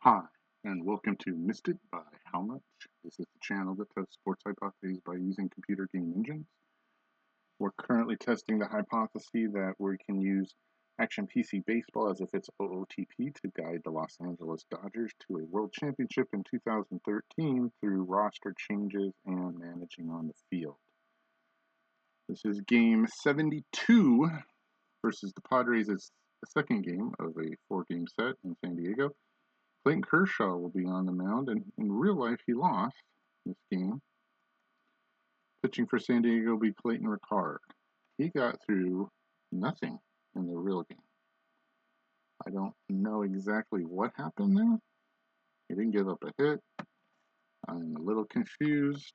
Hi, and welcome to Missed It by How Much. This is the channel that tests sports hypotheses by using computer game engines. We're currently testing the hypothesis that we can use Action PC Baseball as if it's OOTP to guide the Los Angeles Dodgers to a World Championship in 2013 through roster changes and managing on the field. This is game 72 versus the Padres' the second game of a four-game set in San Diego. Clayton Kershaw will be on the mound, and in real life, he lost this game. Pitching for San Diego will be Clayton Ricard. He got through nothing in the real game. I don't know exactly what happened there. He didn't give up a hit. I'm a little confused.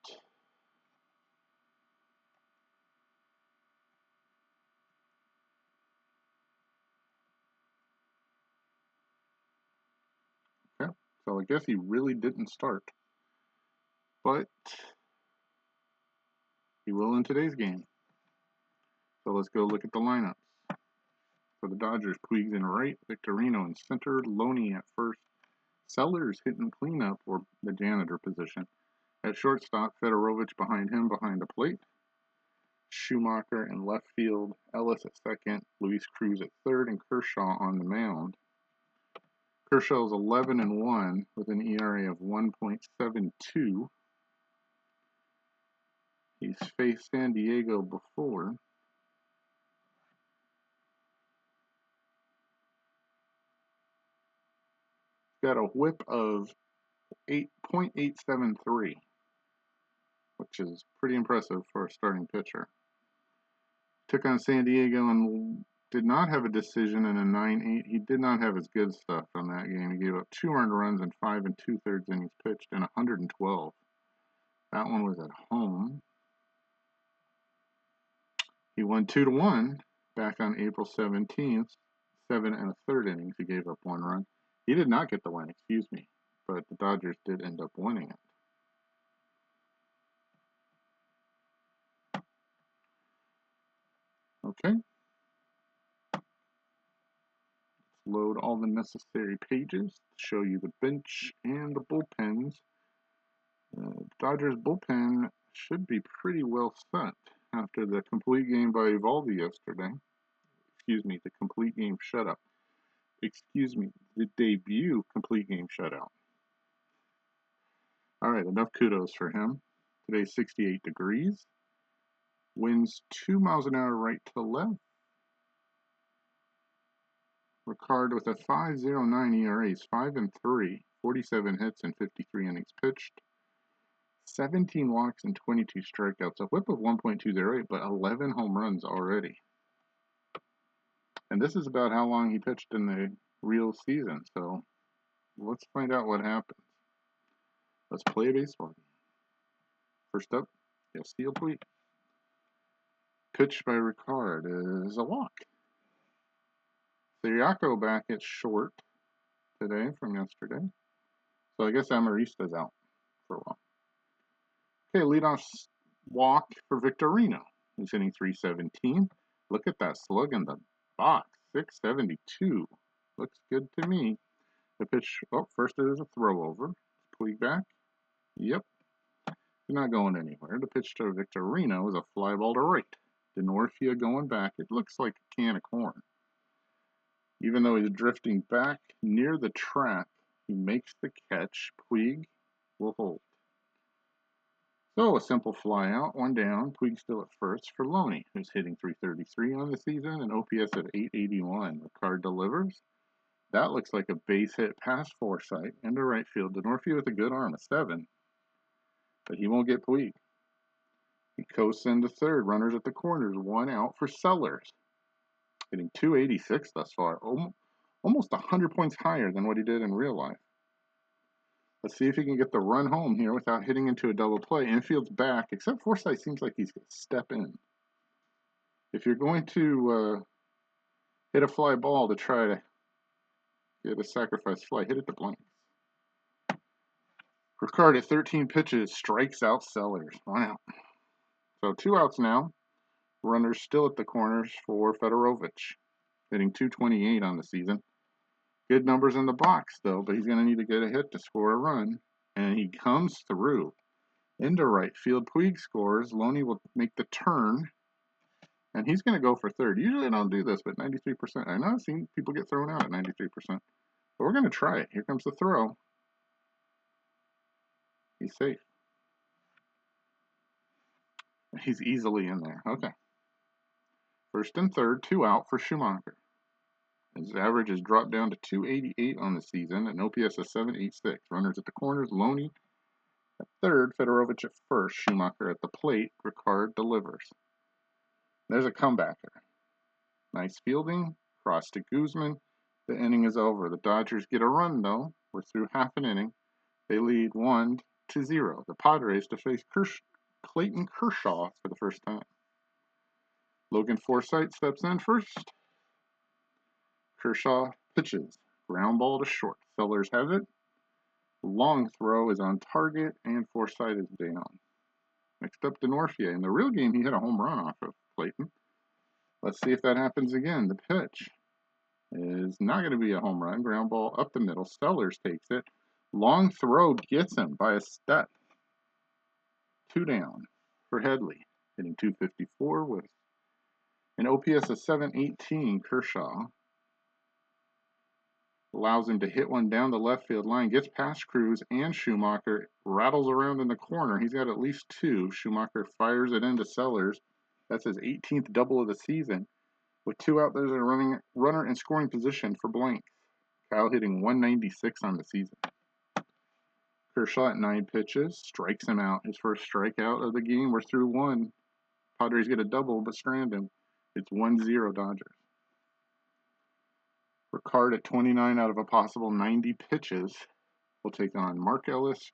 Okay, so I guess he really didn't start. But he will in today's game. So let's go look at the lineups. For the Dodgers, Puig's in right, Victorino in center, Loney at first, Sellers hitting cleanup or the janitor position. At shortstop, Fedorovich behind him behind the plate. Schumacher in left field, Ellis at second, Luis Cruz at third, and Kershaw on the mound. Kershaw's 11-1 with an ERA of 1.72. He's faced San Diego before. Got a whip of 8.873, which is pretty impressive for a starting pitcher. Took on San Diego and did not have a decision in a 9-8. He did not have his good stuff from that game. He gave up 2 earned runs in 5 2/3 innings pitched and 112. That one was at home. He won 2-1 back on April 17th, 7 1/3 innings. He gave up 1 run. He did not get the win, but the Dodgers did end up winning it. Okay. Let's load all the necessary pages to show you the bench and the bullpens. Dodgers bullpen should be pretty well set after the complete game by Eovaldi yesterday. The complete game shutout. The debut complete game shutout. All right, enough kudos for him. Today's 68 degrees. Winds 2 miles an hour right to left. Ricard with a 5.09 ERA, 5-3, 47 hits and 53 innings pitched. 17 walks and 22 strikeouts, a whip of 1.208, but 11 home runs already. And this is about how long he pitched in the real season, so let's find out what happens. Let's play a baseball game. First up, Yasiel Puig. Pitch by Ricard is a walk. Theriaco back at short today from yesterday. So I guess Amarista's out for a while. Okay, leadoff walk for Victorino. He's hitting 317. Look at that slug in the box. 672. Looks good to me. The pitch, first it is a throw over. Puig back. Yep. He's not going anywhere. The pitch to Victorino is a fly ball to right. Denorfia going back. It looks like a can of corn. Even though he's drifting back near the track, he makes the catch. Puig will hold. So a simple fly out, 1 down. Puig still at first for Loney, who's hitting 333 on the season, and OPS at 881. Ricard delivers. That looks like a base hit past Forsythe into right field. Denorfia with a good arm, a 7. But he won't get Puig. He coasts into third. Runners at the corners. 1 out for Sellers. Hitting 286 thus far. Almost 100 points higher than what he did in real life. Let's see if he can get the run home here without hitting into a double play. Infield's back, except Forsythe seems like he's going to step in. If you're going to hit a fly ball to try to get a sacrifice fly, hit it to blanks. Ricard at 13 pitches strikes out Sellers. 1 out. So 2 outs now. Runners still at the corners for Fedorovich, hitting 228 on the season. Good numbers in the box, though, but he's going to need to get a hit to score a run. And he comes through into right field. Puig scores. Loney will make the turn. And he's going to go for third. Usually I don't do this, but 93%. I know I've seen people get thrown out at 93%. But we're going to try it. Here comes the throw. He's safe. He's easily in there. Okay. First and third, 2 out for Schumacher. His average has dropped down to 288 on the season, an OPS of 786. Runners at the corners, Loney at third, Fedorovich at first, Schumacher at the plate, Ricard delivers. There's a comebacker. Nice fielding, cross to Guzman. The inning is over. The Dodgers get a run, though. We're through half an inning. They lead 1-0. The Padres to face Clayton Kershaw for the first time. Logan Forsythe steps in first. Kershaw pitches. Ground ball to short. Sellers has it. Long throw is on target, and Forsythe is down. Next up, Denorfier. In the real game, he hit a home run off of Clayton. Let's see if that happens again. The pitch is not going to be a home run. Ground ball up the middle. Sellers takes it. Long throw gets him by a step. 2 down for Headley. Hitting .254 with an OPS of 718. Kershaw allows him to hit one down the left field line, gets past Cruz and Schumacher, rattles around in the corner. He's got at least 2. Schumacher fires it into Sellers. That's his 18th double of the season. With 2 out, there's a runner in scoring position for blank. Kyle hitting 196 on the season. Kershaw at 9 pitches, strikes him out. His first strikeout of the game. We're through 1. Padres get a double, but strand him. It's 1-0 Dodgers. Ricard at 29 out of a possible 90 pitches will take on Mark Ellis,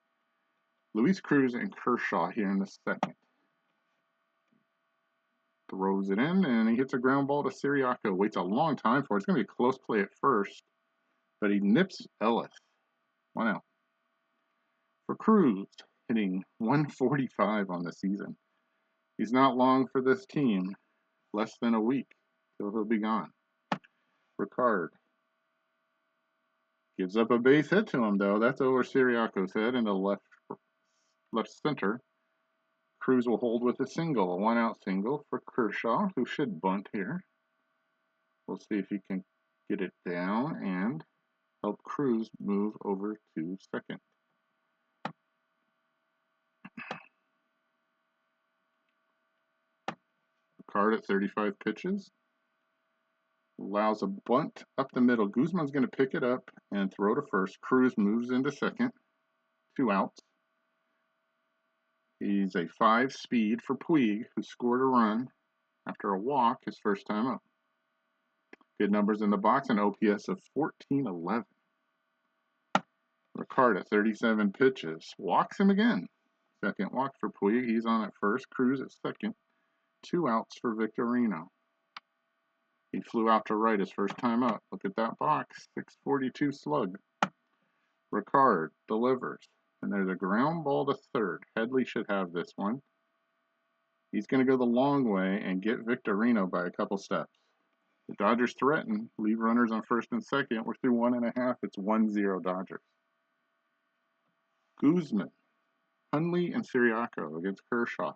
Luis Cruz, and Kershaw here in the second. Throws it in, and he hits a ground ball to Siriaco. Waits a long time for it. It's going to be a close play at first, but he nips Ellis. 1 out. For Cruz, hitting 145 on the season. He's not long for this team. Less than a week till he'll be gone. Ricard gives up a base hit to him, though. That's over Siriaco's head into left center. Cruz will hold with a single, a 1-out single for Kershaw, who should bunt here. We'll see if he can get it down and help Cruz move over to second. Ricard at 35 pitches. Allows a bunt up the middle. Guzman's going to pick it up and throw to first. Cruz moves into second. 2 outs. He's a 5 speed for Puig, who scored a run after a walk his first time up. Good numbers in the box, an OPS of 1411. Ricard at 37 pitches. Walks him again. Second walk for Puig. He's on at first. Cruz at second. 2 outs for Victorino. He flew out to right his first time up. Look at that box. 642 slug. Ricard delivers. And there's a ground ball to third. Headley should have this one. He's going to go the long way and get Victorino by a couple steps. The Dodgers threaten. Leave runners on first and second. We're through 1.5. It's 1-0 Dodgers. Guzman, Hundley, and Siriaco against Kershaw.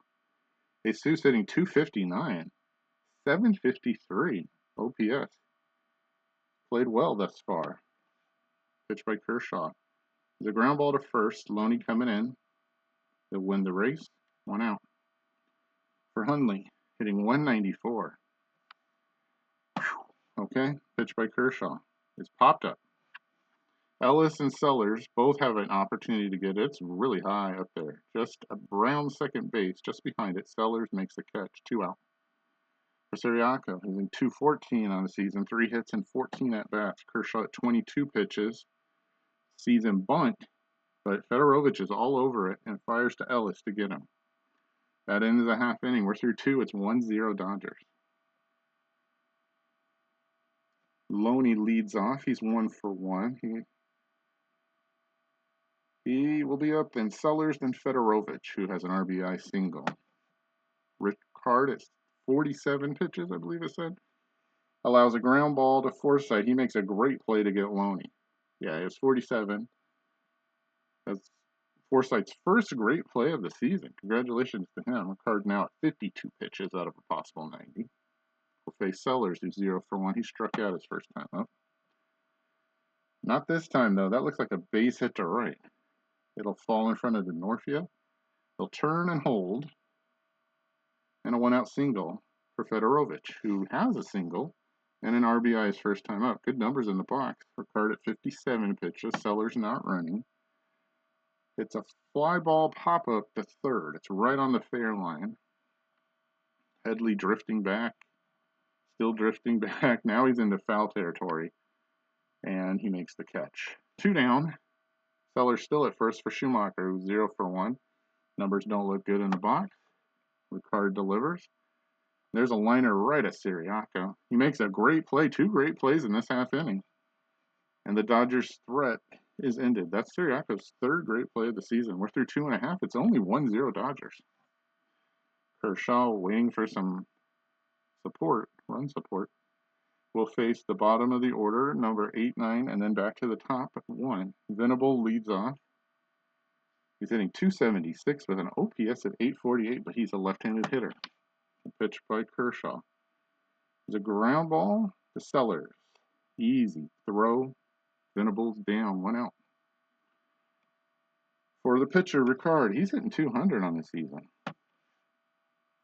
Jesus hitting .259. 753 OPS. Played well thus far. Pitch by Kershaw. There's a ground ball to first. Loney coming in. They'll win the race. 1 out. For Hundley, hitting 194. Okay, pitch by Kershaw. It's popped up. Ellis and Sellers both have an opportunity to get it. It's really high up there. Just around second base, just behind it. Sellers makes the catch. 2 out. For Siriaco, he's in .214 on the season. 3 hits and 14 at-bats. Kershaw at 22 pitches. Season bunt, but Fedorovich is all over it and fires to Ellis to get him. That ends the half inning. We're through 2. It's 1-0 Dodgers. Loney leads off. He's 1 for 1. He will be up, then Sellers, then Fedorovich, who has an RBI single. Ricard at 47 pitches, I believe it said. Allows a ground ball to Forsythe. He makes a great play to get Loney. Yeah, he was 47. That's Forsythe's first great play of the season. Congratulations to him. Ricard now at 52 pitches out of a possible 90. We'll face Sellers, who's 0 for 1. He struck out his first time up. Not this time, though. That looks like a base hit to right. It'll fall in front of Denorfia. He'll turn and hold. And a one-out single for Fedorovich, who has a single and an RBI his first time up. Good numbers in the box. Ricard at 57 pitches. Sellers not running. It's a fly ball pop-up to third. It's right on the fair line. Headley drifting back. Still drifting back. Now he's into foul territory. And he makes the catch. 2 down. Sellers still at first for Schumacher, who's 0 for 1. Numbers don't look good in the box. Ricard delivers. There's a liner right at Siriaco. He makes a great play. 2 great plays in this half inning. And the Dodgers' threat is ended. That's Siriaco's 3rd great play of the season. We're through 2.5. It's only 1-0 Dodgers. Kershaw waiting for some support, run support. Will face the bottom of the order, number 8, 9, and then back to the top at 1. Venable leads off. He's hitting 276 with an OPS of 848, but he's a left-handed hitter. A pitch by Kershaw. There's a ground ball to Sellers. Easy throw. Venable's down, 1 out. For the pitcher, Ricard, he's hitting 200 on the season.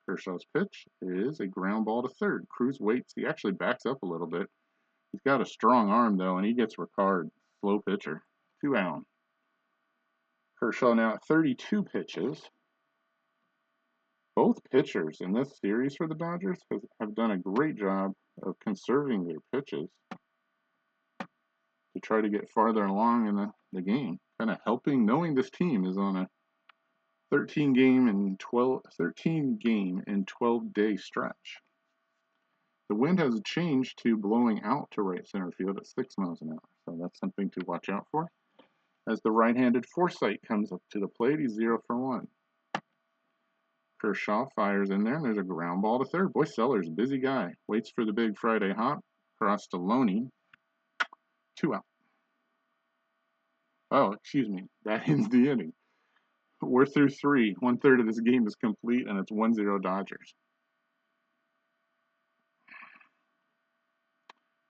Kershaw's pitch is a ground ball to third. Cruz waits. He actually backs up a little bit. He's got a strong arm, though, and he gets Ricard. Slow pitcher. 2 out. Kershaw now at 32 pitches. Both pitchers in this series for the Dodgers have done a great job of conserving their pitches to try to get farther along in the game. Kind of helping, knowing this team is on a 13 game and 12-day stretch. The wind has changed to blowing out to right center field at 6 miles an hour, so that's something to watch out for. As the right-handed Forsythe comes up to the plate, he's 0 for 1. Kershaw fires in there, and there's a ground ball to third. Boy, Sellers, busy guy. Waits for the big Friday hop. Cross to Loney. 2 out. Oh, excuse me. That ends the inning. We're through 3. 1/3 of this game is complete, and it's 1-0 Dodgers.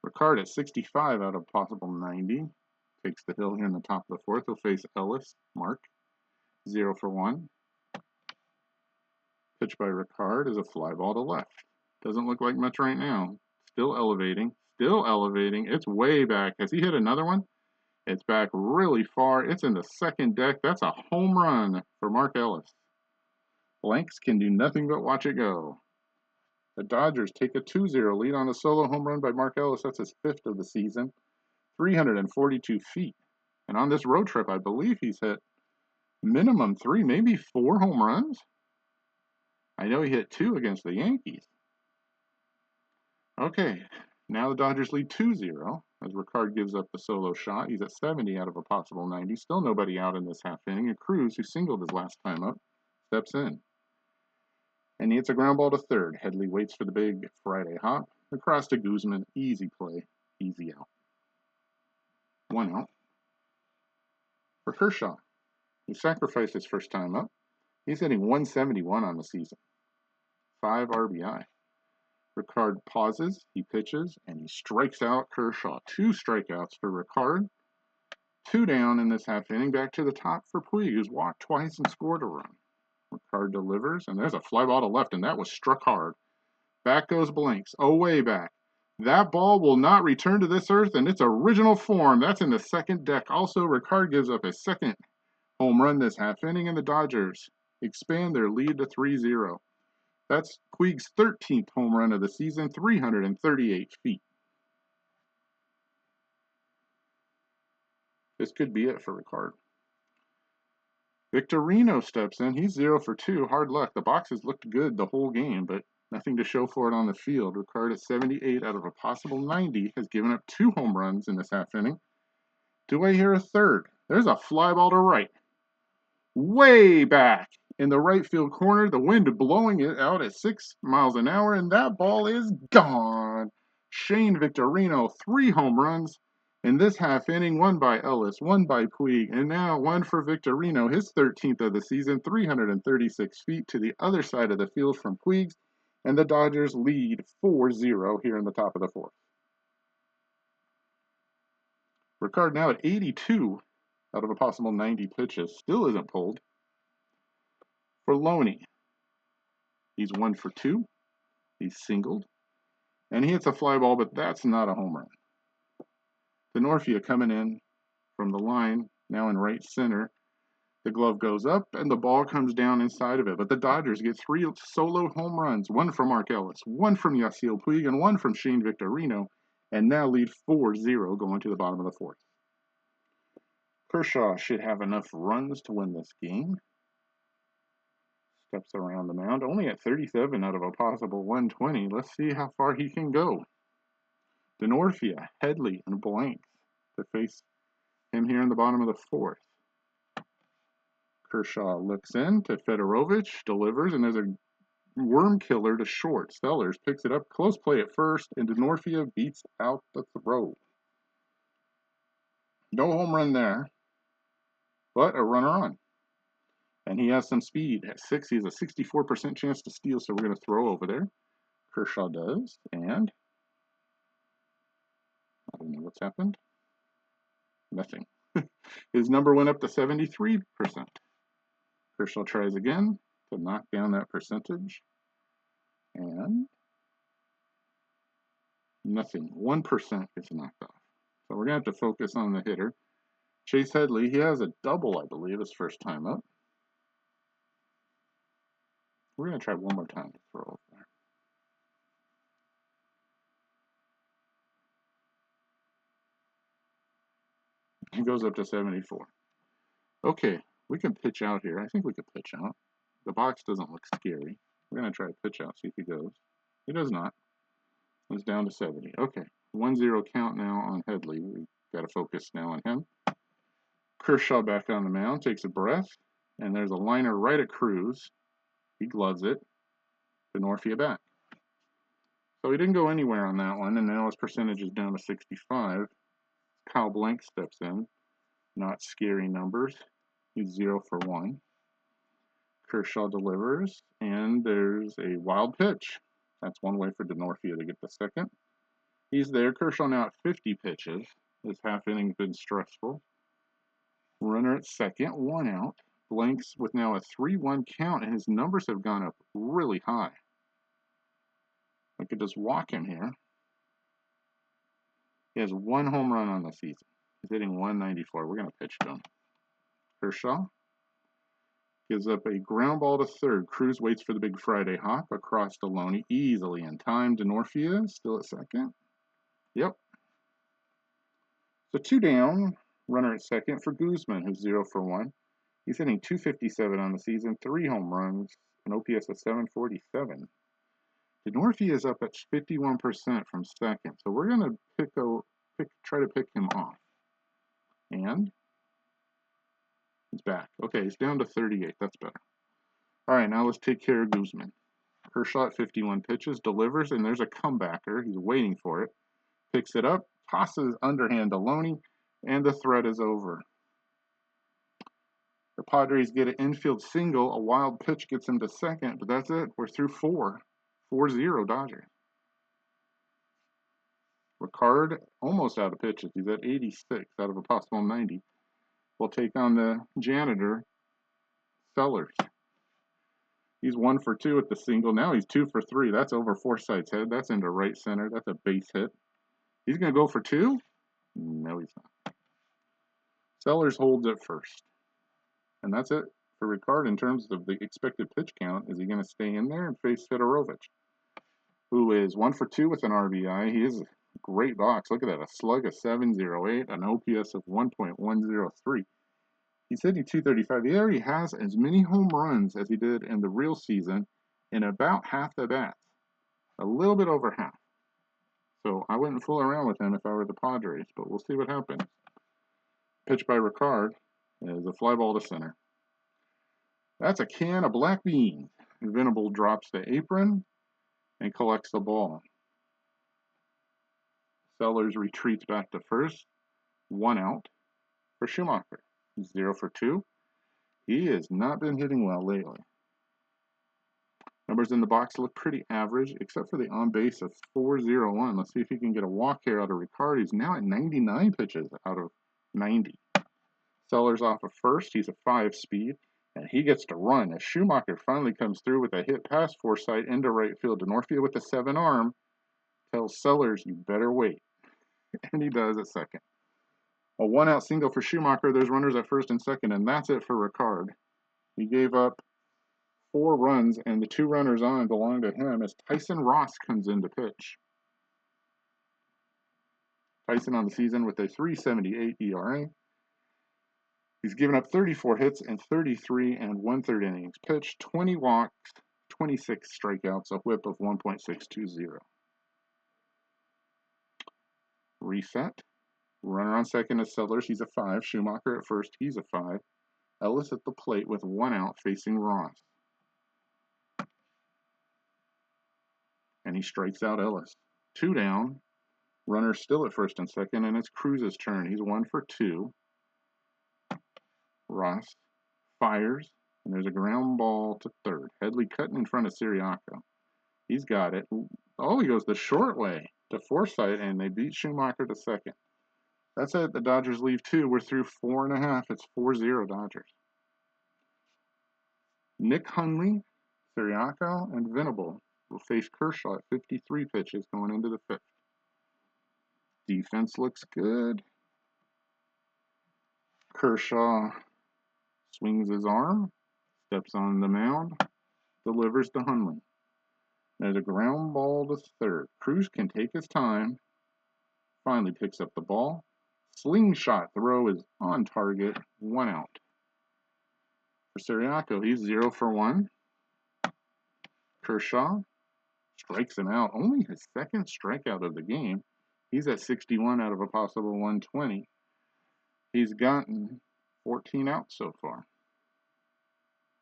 Ricard at 65 out of possible 90. Takes the hill here in the top of the 4th. He'll face Ellis. Mark. 0 for 1. Pitch by Ricard is a fly ball to left. Doesn't look like much right now. Still elevating. Still elevating. It's way back. Has he hit another one? It's back really far. It's in the second deck. That's a home run for Mark Ellis. Blanks can do nothing but watch it go. The Dodgers take a 2-0 lead on a solo home run by Mark Ellis. That's his 5th of the season. 342 feet. And on this road trip, I believe he's hit minimum 3, maybe 4 home runs. I know he hit 2 against the Yankees. Okay, now the Dodgers lead 2-0 as Ricard gives up the solo shot. He's at 70 out of a possible 90. Still nobody out in this half inning. And Cruz, who singled his last time up, steps in. And he hits a ground ball to third. Headley waits for the big Friday hop. Across to Guzman. Easy play. Easy out. 1 out. For Kershaw, he sacrificed his first time up. He's hitting 171 on the season. 5 RBI. Ricard pauses, he pitches, and he strikes out Kershaw. 2 strikeouts for Ricard. 2 down in this half inning. Back to the top for Puig, who's walked twice and scored a run. Ricard delivers, and there's a fly ball to left, and that was struck hard. Back goes Blanks. Oh, way back. That ball will not return to this earth in its original form. That's in the second deck. Also, Ricard gives up his 2nd home run this half inning, and the Dodgers expand their lead to 3-0. That's Puig's 13th home run of the season, 338 feet. This could be it for Ricard. Victorino steps in. He's 0 for 2. Hard luck. The boxes looked good the whole game, but nothing to show for it on the field. Ricard at 78 out of a possible 90 has given up 2 home runs in this half inning. Do I hear a third? There's a fly ball to right. Way back in the right field corner, the wind blowing it out at 6 miles an hour, and that ball is gone. Shane Victorino, 3 home runs in this half inning, one by Ellis, one by Puig, and now one for Victorino, his 13th of the season, 336 feet to the other side of the field from Puig, and the Dodgers lead 4-0 here in the top of the 4th. Ricard now at 82 out of a possible 90 pitches, still isn't pulled. For Loney, he's 1 for 2, he's singled, and he hits a fly ball, but that's not a home run. Denorfia coming in from the line, now in right center. The glove goes up and the ball comes down inside of it. But the Dodgers get 3 solo home runs, one from Mark Ellis, one from Yasiel Puig, and one from Shane Victorino, and now lead 4-0 going to the bottom of the 4th. Kershaw should have enough runs to win this game. Steps around the mound, only at 37 out of a possible 120. Let's see how far he can go. Denorfia, Headley, and Blanks to face him here in the bottom of the 4th. Kershaw looks in to Fedorovich, delivers, and there's a worm killer to short. Sellers picks it up, close play at first, and Denorfia beats out the throw. No home run there, but a runner on. And he has some speed. At 6, he has a 64% chance to steal, so we're going to throw over there. Kershaw does, and I don't know what's happened. Nothing. His number went up to 73%. Kershaw tries again to knock down that percentage. And nothing. 1% gets knocked off. So we're going to have to focus on the hitter. Chase Headley, he has a double, I believe, his first time up. We're going to try one more time to throw over there. He goes up to 74. Okay, we can pitch out here. I think we could pitch out. The box doesn't look scary. We're going to try to pitch out, see if he goes. He does not. He's down to 70. Okay, 1-0 count now on Headley. We've got to focus now on him. Kershaw back on the mound, takes a breath, and there's a liner right at Cruz. He gloves it. Denorfia back. So he didn't go anywhere on that one, and now his percentage is down to 65. Kyle Blank steps in. Not scary numbers. He's 0 for 1. Kershaw delivers, and there's a wild pitch. That's one way for Denorfia to get the second. He's there. Kershaw now at 50 pitches. This half inning's been stressful. Runner at second, 1 out. Blanks with now a 3-1 count, and his numbers have gone up really high. I could just walk him here. He has 1 home run on the season. He's hitting 194. We're going to pitch to him. Kershaw gives up a ground ball to third. Cruz waits for the big Friday hop across to Loney, easily in time. Denorfia still at second. Yep. So 2 down. Runner at second for Guzman, who's 0 for 1. He's hitting 257 on the season, 3 home runs, an OPS of 747. Denorfia is up at 51% from second, so we're going to try to pick him off. And he's back. Okay, he's down to 38. That's better. All right, now let's take care of Guzman. Kershaw at 51 pitches, delivers, and there's a comebacker. He's waiting for it. Picks it up, tosses underhand to Loney, and the threat is over. The Padres get an infield single. A wild pitch gets him to second, but that's it. We're through 4. 4-0 Dodgers. Ricard almost out of pitches. He's at 86 out of a possible 90. We'll take on the janitor, Sellers. He's 1 for 2 at the single. Now he's 2 for 3. That's over Forsythe's head. That's into right center. That's a base hit. He's going to go for 2? No, he's not. Sellers holds it first. And that's it for Ricard in terms of the expected pitch count. Is he going to stay in there and face Fedorovich, who is 1 for 2 with an RBI? He is a great box. Look at that. A slug of 708, an OPS of 1.103. He's hitting 235. He already has as many home runs as he did in the real season in about half the bats. A little bit over half. So I wouldn't fool around with him if I were the Padres, but we'll see what happens. Pitch by Ricard is a fly ball to center. That's a can of black beans. Venable drops the apron and collects the ball. Sellers retreats back to first. 1 out for Schumacher. 0 for 2. He has not been hitting well lately. Numbers in the box look pretty average, except for the on base of 401. Let's see if he can get a walk here out of Ricard. He's now at 99 pitches out of 90. Sellers off of first. He's a 5 speed, and he gets to run as Schumacher finally comes through with a hit past Forsythe into right field. Denorfia with the 7 arm tells Sellers, you better wait. And he does at second. A 1 out single for Schumacher. There's runners at first and second, and that's it for Ricard. He gave up 4 runs, and the 2 runners on belong to him as Tyson Ross comes in to pitch. Tyson on the season with a 3.78 ERA. He's given up 34 hits in 33 and 1/3 innings pitched, 20 walks, 26 strikeouts, a whip of 1.620. Reset. Runner on second is Sellers. He's a 5. Schumacher at first. He's a 5. Ellis at the plate with 1 out facing Ross. And he strikes out Ellis. 2 down. Runner still at first and second, and it's Cruz's turn. He's 1 for 2. Ross fires, and there's a ground ball to third. Headley cutting in front of Siriaco. He's got it. Oh, he goes the short way to Forsythe, and they beat Schumacher to second. That's it. The Dodgers leave 2. We're through 4.5. It's 4-0 Dodgers. Nick Hundley, Siriaco, and Venable will face Kershaw at 53 pitches going into the 5th. Defense looks good. Kershaw swings his arm, steps on the mound, delivers to Hundley. There's a ground ball to third. Cruz can take his time, finally picks up the ball. Slingshot throw is on target, 1 out. For Siriaco, he's 0 for 1. Kershaw strikes him out, only his 2nd strikeout of the game. He's at 61 out of a possible 120. He's gotten 14 outs so far.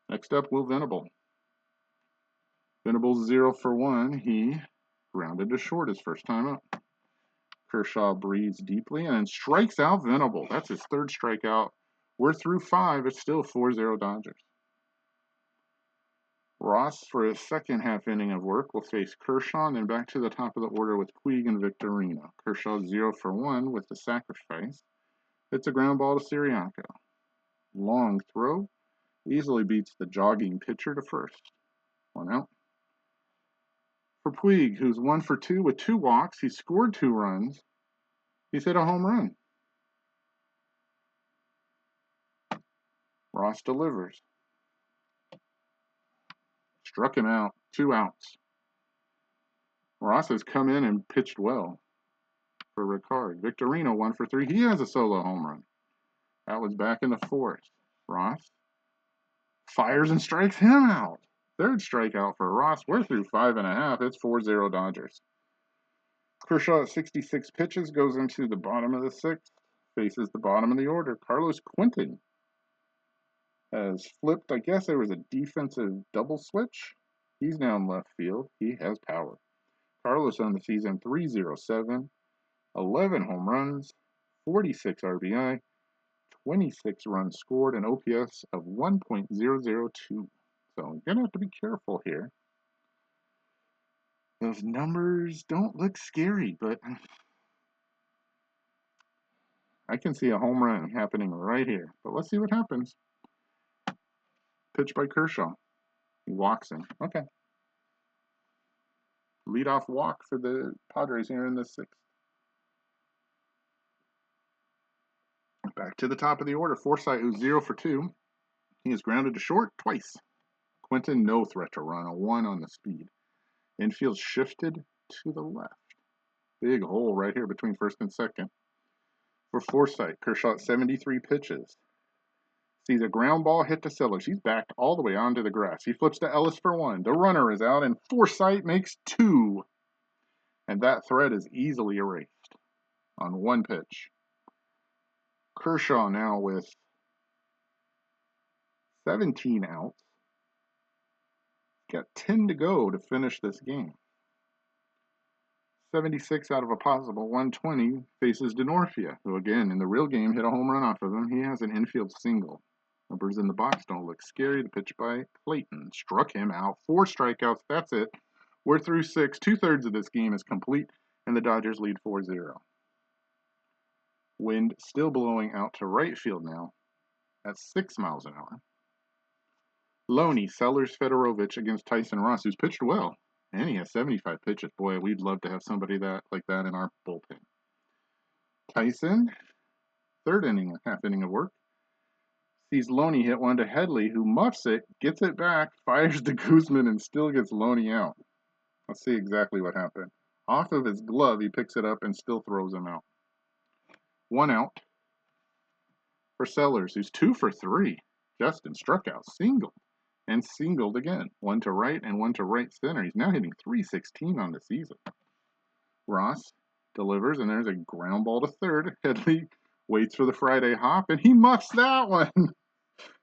Next up, Will Venable. Venable's 0 for 1. He grounded to short his first time up. Kershaw breathes deeply and strikes out Venable. That's his 3rd strikeout. We're through 5. It's still 4-0 Dodgers. Ross, for his 2nd half inning of work, will face Kershaw and then back to the top of the order with Puig and Victorino. Kershaw 0 for 1 with the sacrifice. It's a ground ball to Siriaco. Long throw. Easily beats the jogging pitcher to first. 1 out. For Puig, who's 1 for 2 with 2 walks, he's scored 2 runs. He's hit a home run. Ross delivers. Struck him out. 2 outs. Ross has come in and pitched well for Ricard. Victorino 1 for 3. He has a solo home run. That was back in the 4th. Ross fires and strikes him out. 3rd strikeout for Ross. We're through 5.5. It's 4-0 Dodgers. Kershaw at 66 pitches goes into the bottom of the 6th. Faces the bottom of the order. Carlos Quentin has flipped. I guess there was a defensive double switch. He's now in left field. He has power. Carlos on the season 307, 11 home runs, 46 RBI, 26 runs scored, and OPS of 1.002. So I'm going to have to be careful here. Those numbers don't look scary, but I can see a home run happening right here. But let's see what happens. Pitch by Kershaw. He walks him. Okay. Leadoff walk for the Padres here in the 6th. Back to the top of the order. Forsythe, who's 0 for 2. He is grounded to short twice. Quentin, no threat to run. A 1 on the speed. Infield shifted to the left. Big hole right here between first and second. For Forsythe, Kershaw at 73 pitches. Sees a ground ball hit to Sellers. He's backed all the way onto the grass. He flips to Ellis for 1. The runner is out, and Forsythe makes 2. And that threat is easily erased on 1 pitch. Kershaw now with 17 outs. Got 10 to go to finish this game. 76 out of a possible 120 faces Denorfia, who again in the real game hit a home run off of him. He has an infield single. Numbers in the box don't look scary. The pitch by Clayton struck him out. 4 strikeouts. That's it. We're through 6. 2/3 of this game is complete, and the Dodgers lead 4-0. Wind still blowing out to right field now at 6 miles an hour. Loney, Sellers, Fedorovich against Tyson Ross, who's pitched well. And he has 75 pitches. Boy, we'd love to have somebody like that in our bullpen. Tyson, third inning, half inning of work, sees Loney hit one to Headley, who muffs it, gets it back, fires to Guzman, and still gets Loney out. Let's see exactly what happened. Off of his glove, he picks it up and still throws him out. 1 out for Sellers, who's 2 for 3. Justin struck out, singled, and singled again. 1 to right and 1 to right center. He's now hitting .316 on the season. Ross delivers, and there's a ground ball to third. Headley waits for the Friday hop, and he muffs that one.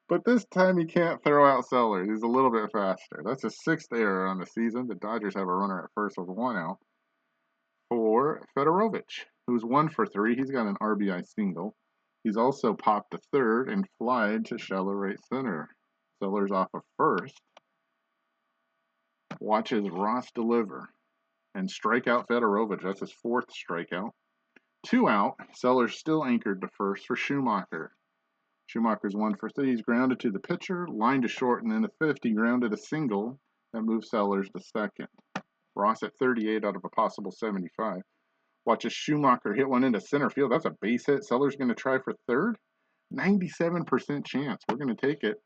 But this time he can't throw out Sellers. He's a little bit faster. That's his 6th error on the season. The Dodgers have a runner at first with 1 out for Fedorovich, who's 1 for 3. He's got an RBI single. He's also popped to third and flied to shallow right center. Sellers off of first. Watches Ross deliver and strike out Fedorovich. That's his 4th strikeout. 2 out. Sellers still anchored to first for Schumacher. Schumacher's 1 for 3. He's grounded to the pitcher, line to short, and then the 5th, he grounded a single that moves Sellers to second. Ross at 38 out of a possible 75. Watches Schumacher hit one into center field. That's a base hit. Sellers going to try for third. 97% chance. We're going to take it.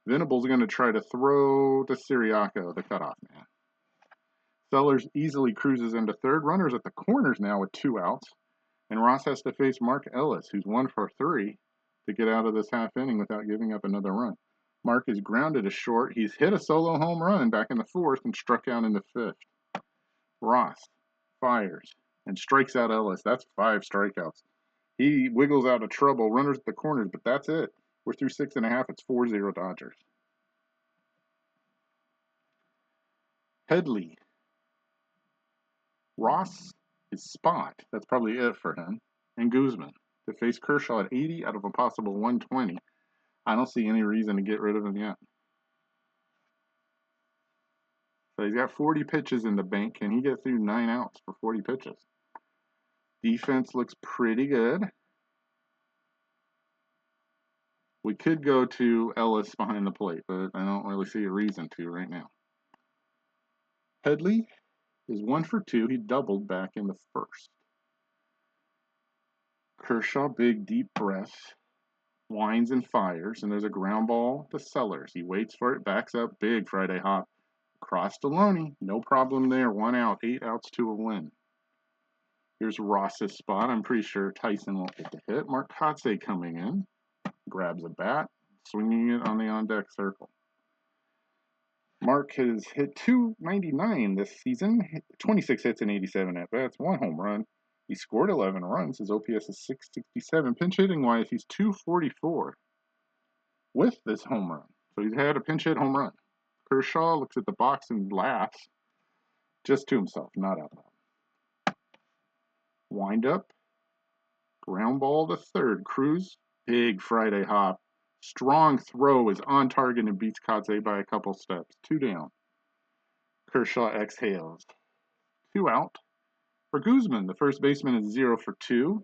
Venable's going to try to throw to Siriaco, the cutoff man. Sellers easily cruises into third. Runners at the corners now with 2 outs. And Ross has to face Mark Ellis, who's 1 for 3, to get out of this half inning without giving up another run. Mark is grounded to short. He's hit a solo home run back in the 4th and struck out in the 5th. Ross fires and strikes out Ellis. That's 5 strikeouts. He wiggles out of trouble. Runners at the corners, but that's it. We're through 6.5. It's 4-0 Dodgers. Headley. Ross is spot. That's probably it for him. And Guzman to face Kershaw at 80 out of a possible 120. I don't see any reason to get rid of him yet. So he's got 40 pitches in the bank. Can he get through 9 outs for 40 pitches? Defense looks pretty good. We could go to Ellis behind the plate, but I don't really see a reason to right now. Headley is 1 for 2. He doubled back in the 1st. Kershaw, big, deep breath, winds and fires, and there's a ground ball to Sellers. He waits for it, backs up, big Friday hop. Cross to Loney, no problem there. 1 out, 8 outs to a win. Here's Ross's spot. I'm pretty sure Tyson won't get the hit. Mark Kotsay coming in, grabs a bat, swinging it on the on-deck circle. Mark has hit .299 this season, 26 hits and 87 at-bats, 1 home run. He scored 11 runs. His OPS is .667. Pinch hitting wise, he's .244 with this home run. So he's had a pinch hit home run. Kershaw looks at the box and laughs, just to himself, not out loud. Wind up, ground ball to third. Cruz, big Friday hop. Strong throw is on target and beats Kotsay by a couple steps. 2 down. Kershaw exhales. 2 out. For Guzman, the first baseman is 0 for 2.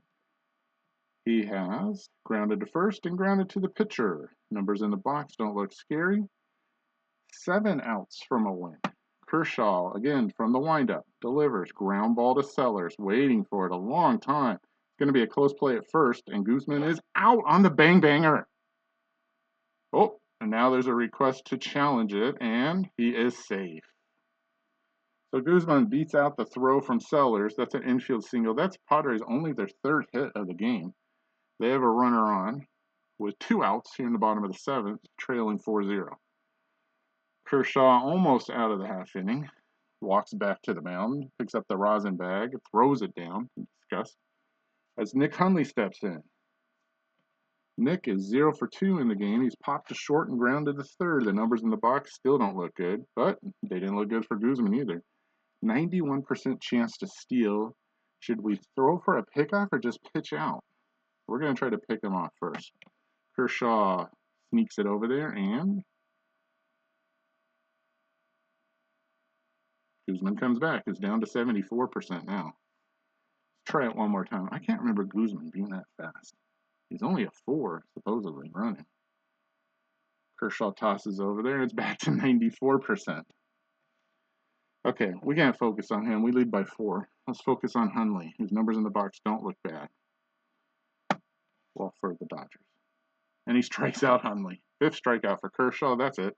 He has grounded to first and grounded to the pitcher. Numbers in the box don't look scary. 7 outs from a win. Kershaw, again, from the windup, delivers. Ground ball to Sellers, waiting for it a long time. It's going to be a close play at first, and Guzman is out on the bang-banger. Oh, and now there's a request to challenge it, and he is safe. So Guzman beats out the throw from Sellers. That's an infield single. That's Padres' only their 3rd hit of the game. They have a runner on with 2 outs here in the bottom of the 7th, trailing 4-0. Kershaw almost out of the half inning. Walks back to the mound, picks up the rosin bag, throws it down in disgust as Nick Hundley steps in. Nick is 0 for 2 in the game. He's popped to short and grounded to third. The numbers in the box still don't look good, but they didn't look good for Guzman either. 91% chance to steal. Should we throw for a pickoff or just pitch out? We're going to try to pick him off first. Kershaw sneaks it over there, and Guzman comes back. It's down to 74% now. Let's try it one more time. I can't remember Guzman being that fast. He's only a 4, supposedly, running. Kershaw tosses over there. It's back to 94%. Okay, we can't focus on him. We lead by 4. Let's focus on Hundley, whose numbers in the box don't look bad. Well, for the Dodgers. And he strikes out Hundley. 5th strikeout for Kershaw. That's it.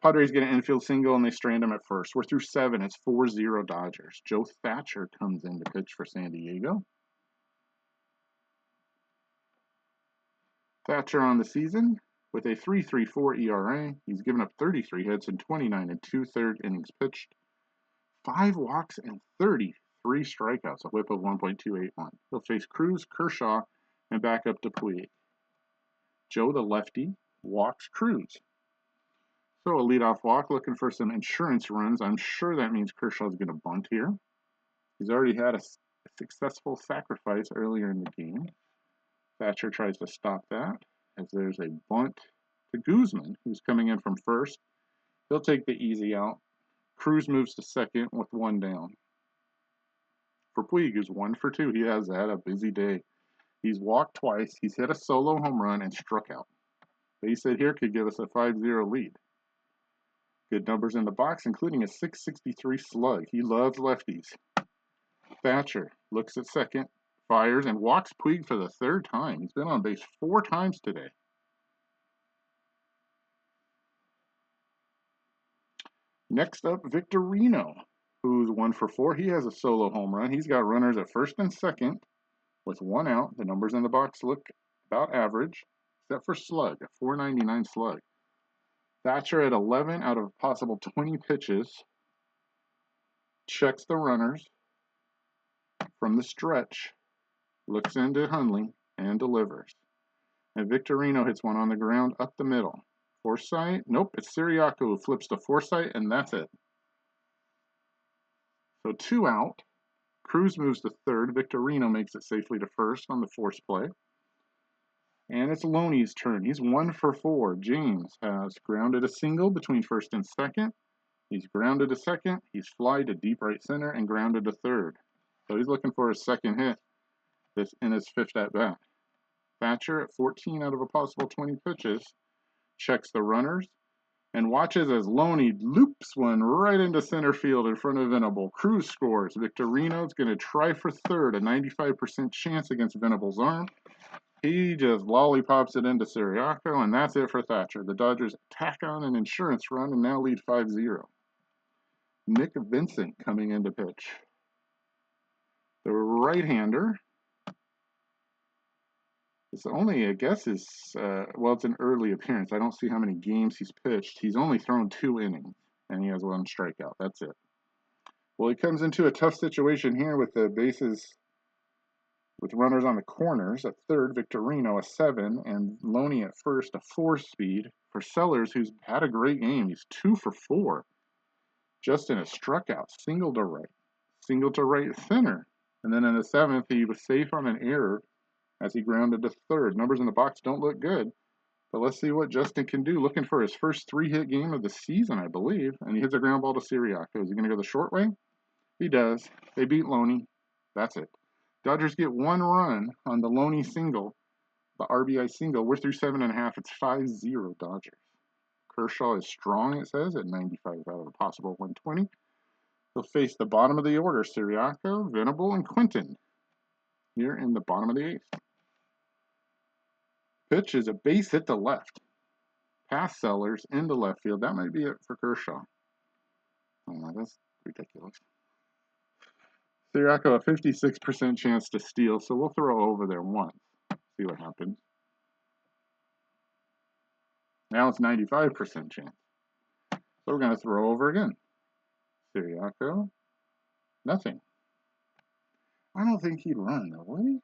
Padres get an infield single, and they strand him at first. We're through 7. It's 4-0 Dodgers. Joe Thatcher comes in to pitch for San Diego. Thatcher on the season with a 3.34 ERA. He's given up 33 hits in 29 and 2/3 innings pitched. 5 walks and 33 strikeouts, a whip of 1.281. He'll face Cruz, Kershaw, and back up to Puig. Joe, the lefty, walks Cruz. So a leadoff walk, looking for some insurance runs. I'm sure that means Kershaw's going to bunt here. He's already had a successful sacrifice earlier in the game. Thatcher tries to stop that as there's a bunt to Guzman, who's coming in from first. He'll take the easy out. Cruz moves to second with 1 down. For Puig, who's 1 for 2, he has had a busy day. He's walked twice, he's hit a solo home run, and struck out. Base hit here could give us a 5-0 lead. Good numbers in the box, including a 663 slug. He loves lefties. Thatcher looks at second, fires, and walks Puig for the 3rd time. He's been on base 4 times today. Next up, Victorino, who's 1 for 4. He has a solo home run. He's got runners at first and second with 1 out. The numbers in the box look about average, except for slug, a 499 slug. Thatcher at 11 out of possible 20 pitches. Checks the runners from the stretch, looks into Hundley, and delivers. And Victorino hits one on the ground up the middle. Forsythe, nope, it's Siriaco who flips to Forsythe, and that's it. So 2 out. Cruz moves to third. Victorino makes it safely to first on the force play. And it's Loney's turn. He's 1 for 4. James has grounded a single between first and second. He's grounded to second. He's flied to deep right center and grounded to third. So he's looking for his second hit in his 5th at bat. Thatcher at 14 out of a possible 20 pitches checks the runners and watches as Loney loops one right into center field in front of Venable. Cruz scores. Victorino's going to try for third, a 95% chance against Venable's arm. He just lollipops it into Siriaco, and that's it for Thatcher. The Dodgers tack on an insurance run and now lead 5-0. Nick Vincent coming in to pitch. The right-hander. It's only, I guess, well, it's an early appearance. I don't see how many games he's pitched. He's only thrown 2 innings, and he has 1 strikeout. That's it. Well, he comes into a tough situation here with the bases, with runners on the corners. At third, Victorino, a 7, and Loney at first, a 4-speed. For Sellers, who's had a great game, he's 2 for 4. Justin has struck out, single to right center. And then in the 7th, he was safe on an error as he grounded to third. Numbers in the box don't look good, but let's see what Justin can do. Looking for his first 3-hit game of the season, I believe, and he hits a ground ball to Siriaco. Is he going to go the short way? He does. They beat Loney. That's it. Dodgers get 1 run on the Loney single, the RBI single. We're through 7.5. It's 5-0 Dodgers. Kershaw is strong, it says, at 95 out of a possible 120. He'll face the bottom of the order, Siriaco, Venable, and Quinton here in the bottom of the 8th. Pitch is a base hit to left. Past Sellers into left field. That might be it for Kershaw. Oh, that's ridiculous. Siriaco, a 56% chance to steal, so we'll throw over there once. See what happens. Now it's 95% chance. So we're going to throw over again. Siriaco, nothing. I don't think he'd run, though, would he?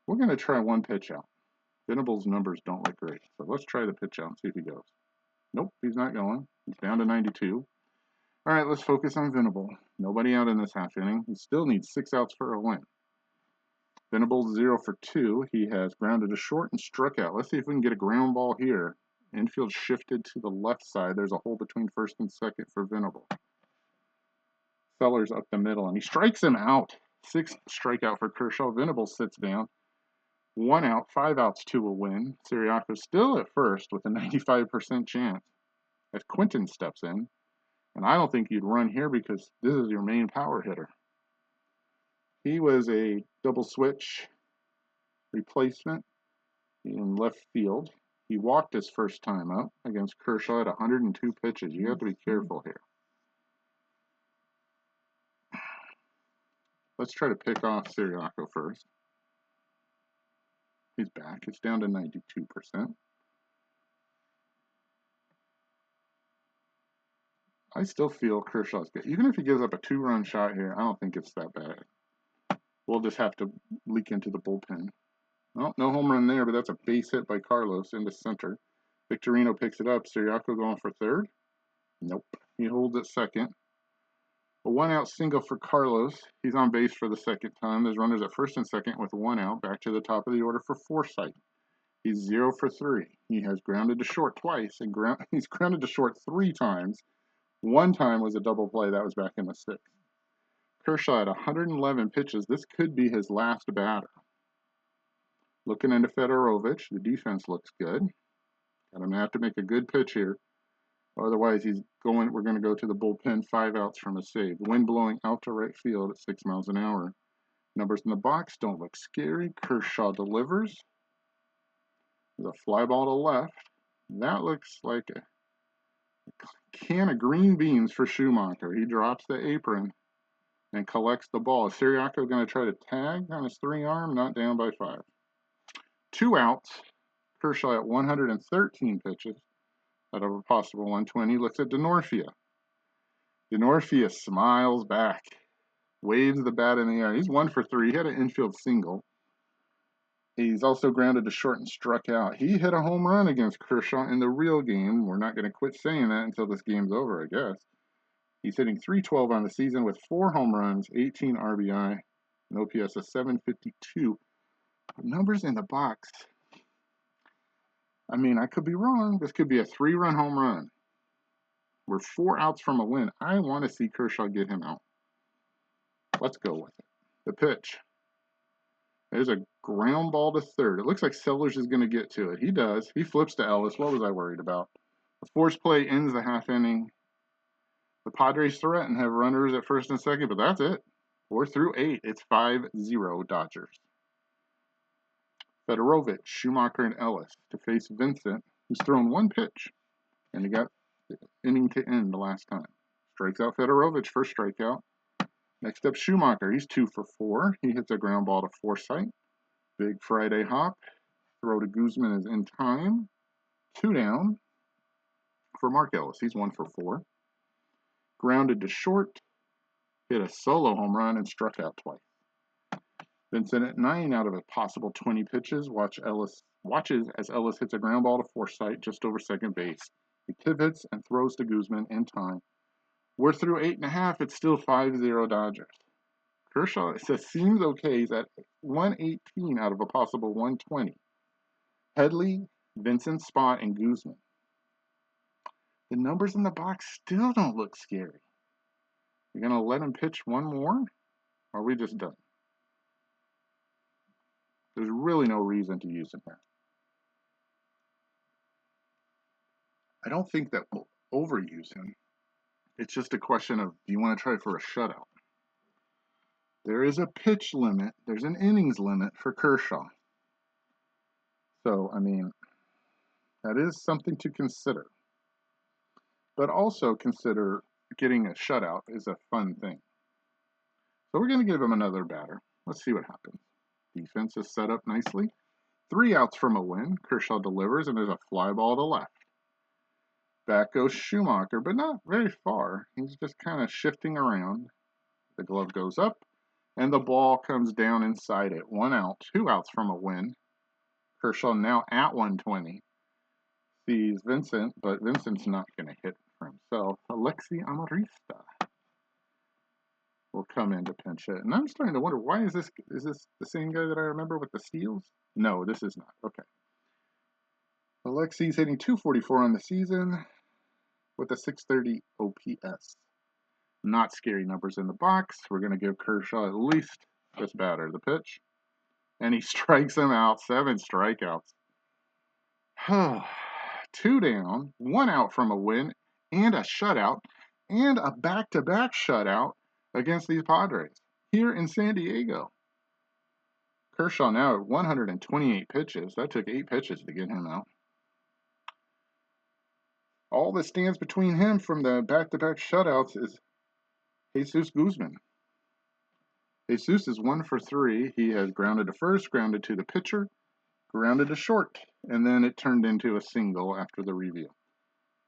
We're going to try 1 pitch out. Venable's numbers don't look great, so let's try the pitch out and see if he goes. Nope, he's not going. He's down to 92. All right, let's focus on Venable. Nobody out in this half inning. He still needs 6 outs for a win. Venable's 0 for 2. He has grounded a short and struck out. Let's see if we can get a ground ball here. Infield shifted to the left side. There's a hole between first and second for Venable. Sellers up the middle, and he strikes him out. 6th strikeout for Kershaw. Venable sits down. 1 out, 5 outs to a win. Siriaco's still at first with a 95% chance as Quinton steps in. And I don't think you'd run here because this is your main power hitter. He was a double switch replacement in left field. He walked his first time up against Kershaw at 102 pitches. You have to be careful here. Let's try to pick off Siriaco first. He's back. It's down to 92%. I still feel Kershaw's good. Even if he gives up a 2-run shot here, I don't think it's that bad. We'll just have to leak into the bullpen. Well, no home run there, but that's a base hit by Carlos into center. Victorino picks it up. Siriaco going for third? Nope. He holds at second. A 1-out single for Carlos. He's on base for the second time. There's runners at first and second with 1 out. Back to the top of the order for Forsythe. He's 0 for 3. He has grounded to short twice, and he's grounded to short 3 times. 1 time was a double play. That was back in the 6th. Kershaw at 111 pitches. This could be his last batter. Looking into Fedorovich. The defense looks good. And I'm going to have to make a good pitch here. Otherwise, we're going to go to the bullpen, 5 outs from a save. Wind blowing out to right field at 6 miles an hour. Numbers in the box don't look scary. Kershaw delivers. There's a fly ball to left. That looks like a can of green beans for Schumacher. He drops the apron and collects the ball. Is Siriaco going to try to tag on his 3-arm? Not down by 5. 2 outs. Kershaw at 113 pitches out of a possible 120. Looks at Denorfia. Denorfia smiles back. Waves the bat in the air. He's 1 for 3. He had an infield single. He's also grounded to short and struck out. He hit a home run against Kershaw in the real game. We're not going to quit saying that until this game's over, I guess. He's hitting .312 on the season with 4 home runs, 18 RBI, an OPS of 752. Numbers in the box. I mean, I could be wrong. This could be a 3-run home run. We're 4 outs from a win. I want to see Kershaw get him out. Let's go with it. The pitch. There's a ground ball to third. It looks like Sellers is going to get to it. He does. He flips to Ellis. What was I worried about? The force play ends the half inning. The Padres threaten, have runners at first and second, but that's it. 4 through 8. It's 5-0 Dodgers. Fedorovich, Schumacher, and Ellis to face Vincent, who's thrown 1 pitch, and he got the inning to end the last time. Strikes out Fedorovich, first strikeout. Next up, Schumacher. He's 2 for 4. He hits a ground ball to Forsythe. Big Friday hop. Throw to Guzman is in time. 2 down for Mark Ellis. He's 1 for 4. Grounded to short. Hit a solo home run and struck out twice. Vincent at 9 out of a possible 20 pitches. Watches as Ellis hits a ground ball to Forsythe just over second base. He pivots and throws to Guzman in time. We're through 8.5. It's still 5-0 Dodgers. Kershaw seems okay. He's at 118 out of a possible 120. Headley, Vincent, Spot, and Guzman. The numbers in the box still don't look scary. You're going to let him pitch 1 more? Or are we just done? There's really no reason to use him here. I don't think that we'll overuse him. It's just a question of, do you want to try for a shutout? There is a pitch limit. There's an innings limit for Kershaw. So, I mean, that is something to consider. But also consider getting a shutout is a fun thing. So we're going to give him another batter. Let's see what happens. Defense is set up nicely. 3 outs from a win. Kershaw delivers, and there's a fly ball to left. Back goes Schumacher, but not very far. He's just kind of shifting around. The glove goes up, and the ball comes down inside it. 1 out, 2 outs from a win. Kershaw now at 120. Sees Vincent, but Vincent's not going to hit for himself. Alexi Amarista will come in to pinch hit. And I'm starting to wonder, why is this the same guy that I remember with the steals? No, this is not. Okay. Alexi's hitting 244 on the season with a 630 OPS. Not scary numbers in the box. We're going to give Kershaw at least this batter. The pitch. And he strikes him out. 7 strikeouts. 2 down, 1 out from a win, and a shutout, and a back-to-back shutout against these Padres here in San Diego. Kershaw now at 128 pitches. That took 8 pitches to get him out. All that stands between him from the back-to-back shutouts is Jesus Guzman. Jesus is 1 for 3. He has grounded to first, grounded to the pitcher, grounded to short, and then it turned into a single after the review.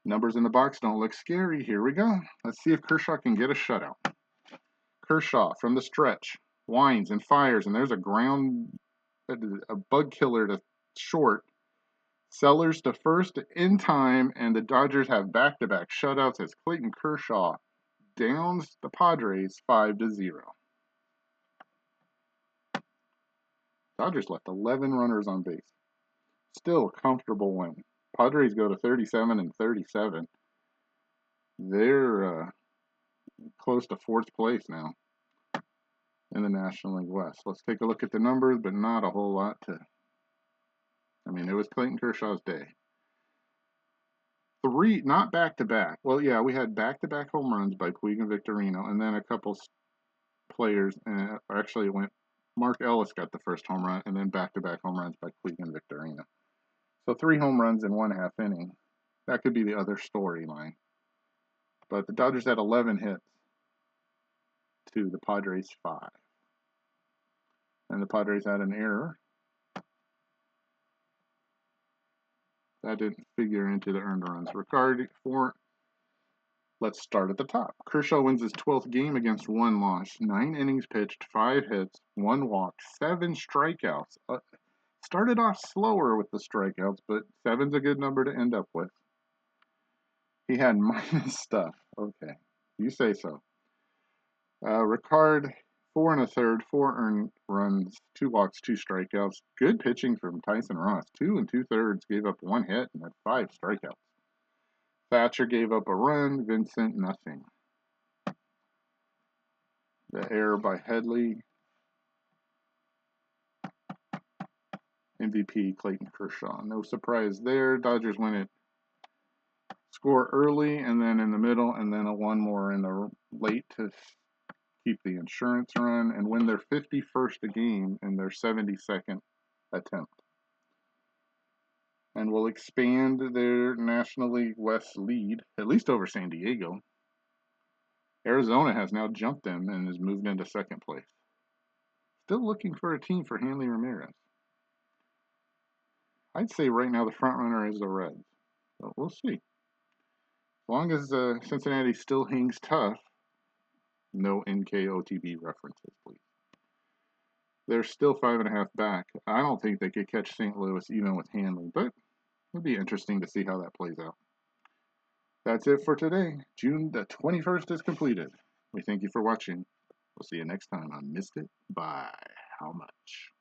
Numbers in the box don't look scary. Here we go. Let's see if Kershaw can get a shutout. Kershaw from the stretch winds and fires, and there's a bug killer to short. Sellers to first in time, and the Dodgers have back-to-back shutouts as Clayton Kershaw downs the Padres 5-0. Dodgers left 11 runners on base. Still a comfortable win. Padres go to 37-37. They're close to 4th place now in the National League West. Let's take a look at the numbers, but not a whole lot to... I mean, it was Clayton Kershaw's day. 3, not back-to-back. Well, yeah, we had back-to-back home runs by Puig and Victorino, and then a couple players, actually it went... Mark Ellis got the first home run, and then back-to-back home runs by Puig and Victorino. So 3 home runs in 1/2 inning. That could be the other storyline. But the Dodgers had 11 hits to the Padres 5. And the Padres had an error. That didn't figure into the earned runs. Let's start at the top. Kershaw wins his 12th game against 1 loss. 9 innings pitched, 5 hits, 1 walk, 7 strikeouts. Started off slower with the strikeouts, but 7's a good number to end up with. He had minus stuff. Okay, you say so. Ricard, 4 1/3, 4 earned runs, 2 walks, 2 strikeouts. Good pitching from Tyson Ross. 2 2/3, gave up 1 hit and had 5 strikeouts. Thatcher gave up a run. Vincent, nothing. The error by Headley. MVP Clayton Kershaw. No surprise there. Dodgers win it. Score early and then in the middle, and then a 1 more in the late to keep the insurance run and win their 51st game in their 72nd attempt. And will expand their National League West lead, at least over San Diego. Arizona has now jumped them and has moved into 2nd place. Still looking for a team for Hanley Ramirez. I'd say right now the front runner is the Reds. But we'll see. As long as Cincinnati still hangs tough, no NKOTB references, please. They're still 5.5 back. I don't think they could catch St. Louis even with Hanley, but it'll be interesting to see how that plays out. That's it for today. June the 21st is completed. We thank you for watching. We'll see you next time on Missed It by How Much.